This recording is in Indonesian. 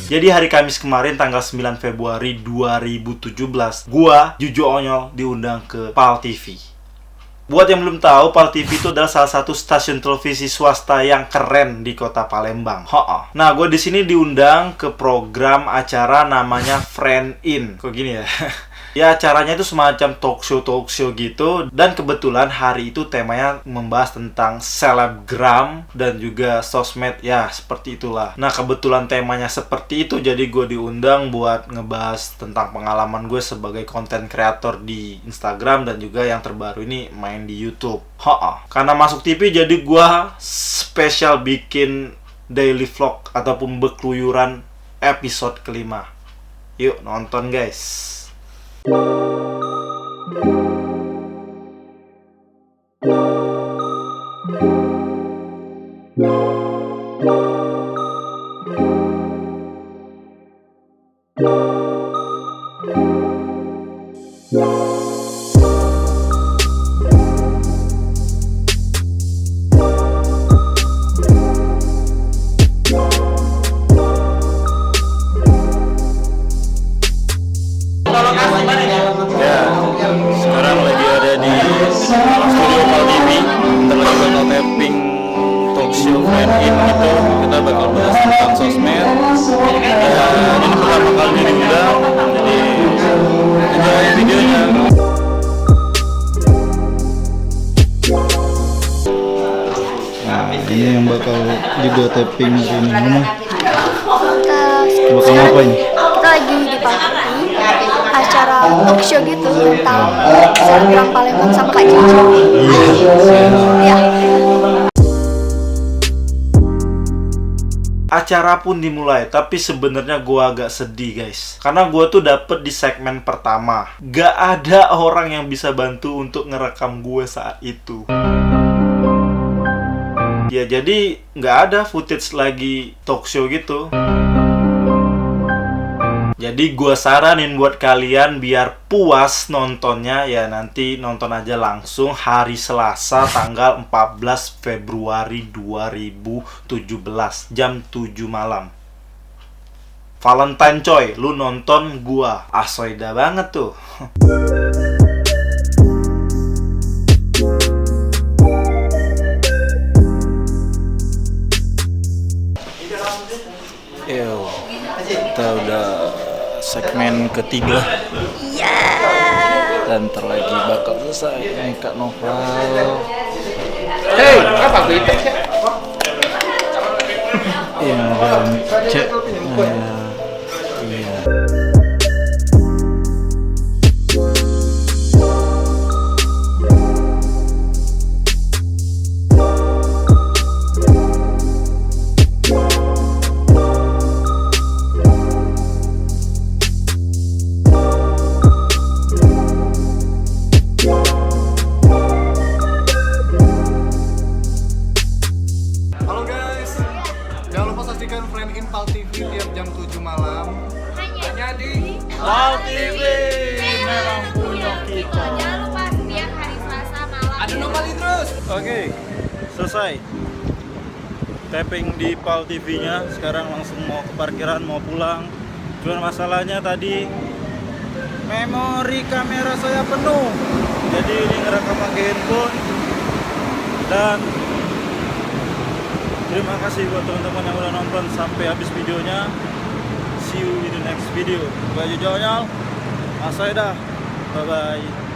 Jadi hari Kamis kemarin tanggal 9 Februari 2017, gua Juju Onyol diundang ke PAL TV. Buat yang belum tahu, PAL TV itu adalah salah satu stasiun televisi swasta yang keren di kota Palembang. Nah, gue di sini diundang ke program acara namanya Friend In. Kok gini ya? Ya, acaranya itu semacam talk show gitu. Dan kebetulan hari itu temanya membahas tentang selebgram dan juga sosmed. Ya, seperti itulah. Nah, kebetulan temanya seperti itu, jadi gue diundang buat ngebahas tentang pengalaman gue sebagai content creator di Instagram dan juga yang terbaru ini main di YouTube. Karena masuk TV, jadi gue spesial bikin daily vlog ataupun berkeluyuran episode kelima. Yuk nonton guys. Sekarang lagi ada di studio PAL TV. Kita lagi bakal tapping talk show Friend In gitu. Kita bakal bahas tentang sosmed. Dan ini pertama kali diundang, jadi enjoy videonya. Nah, ini yang bakal video tapping ini mana? Bakal ngapain? Kita lagi di PAL TV, acara talk show gitu tentang selebgram Palembang sama Kak Cici. Iya. Acara pun dimulai, tapi sebenarnya gua agak sedih guys, karena gua tuh dapet di segmen pertama gak ada orang yang bisa bantu untuk ngerekam gue saat itu. Ya jadi gak ada footage lagi talk show gitu. Jadi gue saranin buat kalian biar puas nontonnya, ya nanti nonton aja langsung hari Selasa tanggal 14 Februari 2017 jam 7 malam. Valentine coy, lu nonton gua. Asoida banget tuh. Kita udah segmen ketiga. Iya. Dan terlagi bakal selesai nih Kak Noval. Hei, apa itu? Iya, dan cek. Iya. Halo guys, jangan lupa saksikan Friend In PAL TV tiap jam 7 malam. Hanya di PAL TV memang punya kita. Jangan lupa setiap hari Selasa malam. ada nongoli terus. Oke, selesai tapping di PAL TV-nya. Sekarang langsung mau ke parkiran, mau pulang. Cuman masalahnya tadi memori kamera saya penuh, jadi ini ngerekam pakai handphone. Dan terima kasih buat teman-teman yang udah nonton sampai habis videonya. See you in the next video. Gue Juju Onyol, Mas Soeda. Bye bye.